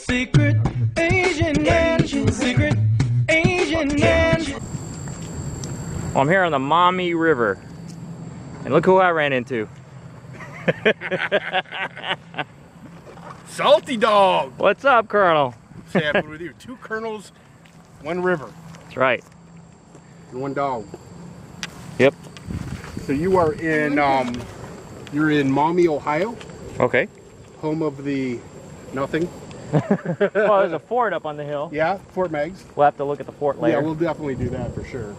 Secret Asian man, secret Asian man. Well, I'm here on the Maumee River, and look who I ran into. Salty dog. What's up, Colonel? What's happening with you? 2 colonels, 1 river. That's right. And 1 dog. Yep. So you are in you're in Maumee, Ohio, Okay. home of the nothing. Well, there's a fort up on the hill. Yeah, Fort Meigs. We'll have to look at the fort later. Yeah, we'll definitely do that for sure.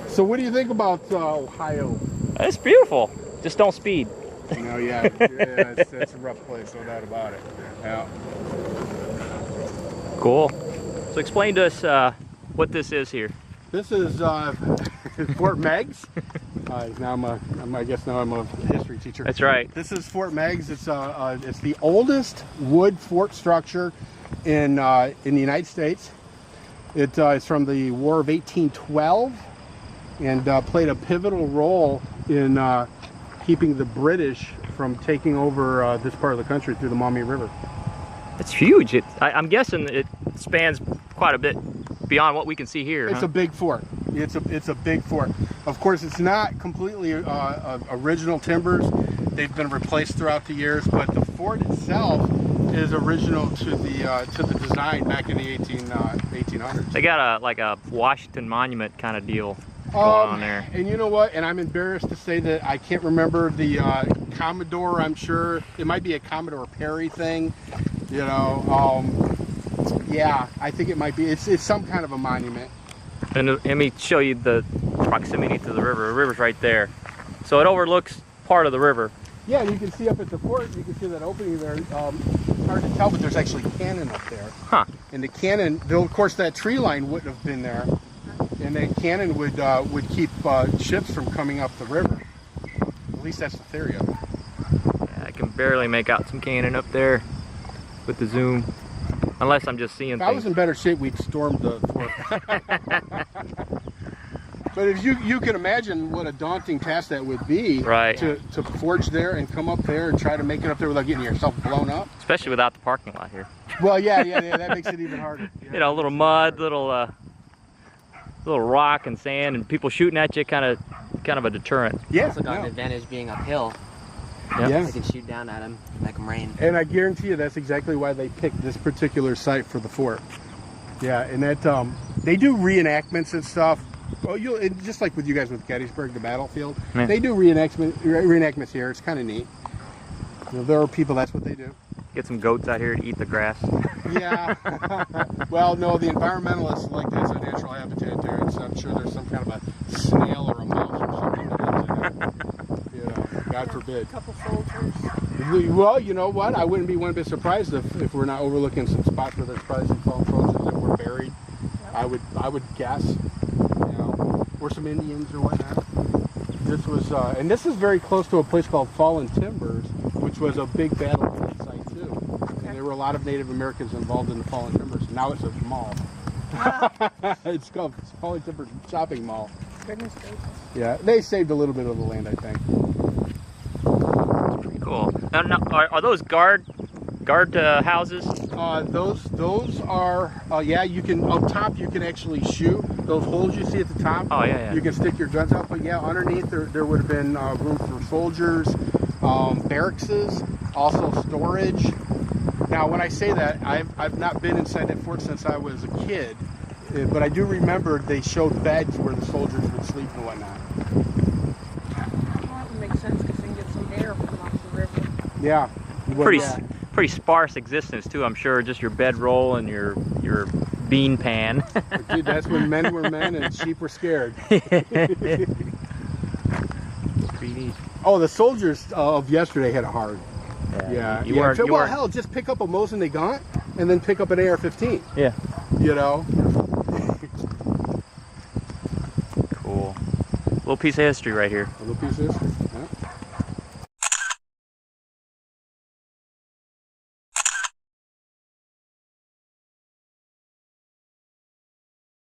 So what do you think about Ohio? It's beautiful. Just don't speed. You know, yeah, it's a rough place, no doubt about it. Yeah. Cool. So explain to us what this is here. This is Fort Meigs. I guess now I'm a history teacher. That's right. This is Fort Meigs. It's the oldest wood fort structure in the United States. It's from the War of 1812 and played a pivotal role in keeping the British from taking over this part of the country through the Maumee River. It's huge. I'm guessing it spans quite a bit beyond what we can see here. It's a big fort. It's a big fort. Of course, it's not completely original timbers. They've been replaced throughout the years, but the fort itself is original to the design back in the 1800s. They got like a Washington Monument kind of deal going on there. And you know what? And I'm embarrassed to say that I can't remember the Commodore. I'm sure it might be a Commodore Perry thing. You know, yeah, I think it might be. It's some kind of a monument. And let me show you the proximity to the river. The river's right there, so it overlooks part of the river. Yeah, you can see up at the fort. You can see that opening there. It's hard to tell, but there's actually cannon up there. Huh. And the cannon, though, of course, that tree line wouldn't have been there, and that cannon would keep ships from coming up the river. At least that's the theory of it. Yeah, I can barely make out some cannon up there with the zoom, unless I'm just seeing If things. I was in better shape, we'd storm the fort. But if you can imagine what a daunting task that would be, right, to forge there and come up there and try to make it up there without getting yourself blown up. Especially without the parking lot here. Well, yeah, that makes it even harder. Yeah. You know, a little mud, little rock and sand, and people shooting at you, kind of a deterrent. Yeah, Also got an advantage being uphill. Yep. Yeah. I can shoot down at them, make them rain. And I guarantee you that's exactly why they picked this particular site for the fort. Yeah, and that they do reenactments and stuff. Well, just like with you guys with Gettysburg, the battlefield, Yeah. they do reenactments here. It's kind of neat. You know, there are people, that's what they do. Get some goats out here to eat the grass. Yeah. Well, no, the environmentalists like that as a natural habitat there. I'm sure there's some kind of a snail or a mouse or something that lives in there. You know, God forbid. A couple soldiers. Well, you know what? I wouldn't be one bit surprised if we're not overlooking some spots where there's probably some fallen soldiers that were buried. Yep. I would guess, you know, or some Indians or whatnot. This was, and this is very close to a place called Fallen Timbers, which was a big battlefield site too. Okay. And there were a lot of Native Americans involved in the Fallen Timbers. Now it's a mall. It's called Fallen Timbers Shopping Mall. Goodness gracious. Yeah, they saved a little bit of the land, I think. Pretty cool. Now, are those guard houses? Those are, yeah, you can, up top you can actually shoot. Those holes you see at the top, Oh, yeah. you can stick your guns out, but yeah, underneath there would have been room for soldiers, barracks, also storage. Now, when I say that, I've not been inside that fort since I was a kid, but I do remember they showed beds where the soldiers would sleep and whatnot. Well, that would make sense because they can get some air from off the river. Yeah. Well, Pretty sparse existence too, I'm sure. Just your bedroll and your bean pan. Dude, that's when men were men and sheep were scared. Oh, the soldiers of yesterday had it hard. Yeah. Well, hell, just pick up a Mosin Nagant and then pick up an AR-15. Yeah. You know? Cool. Little piece of history right here. A little piece of history.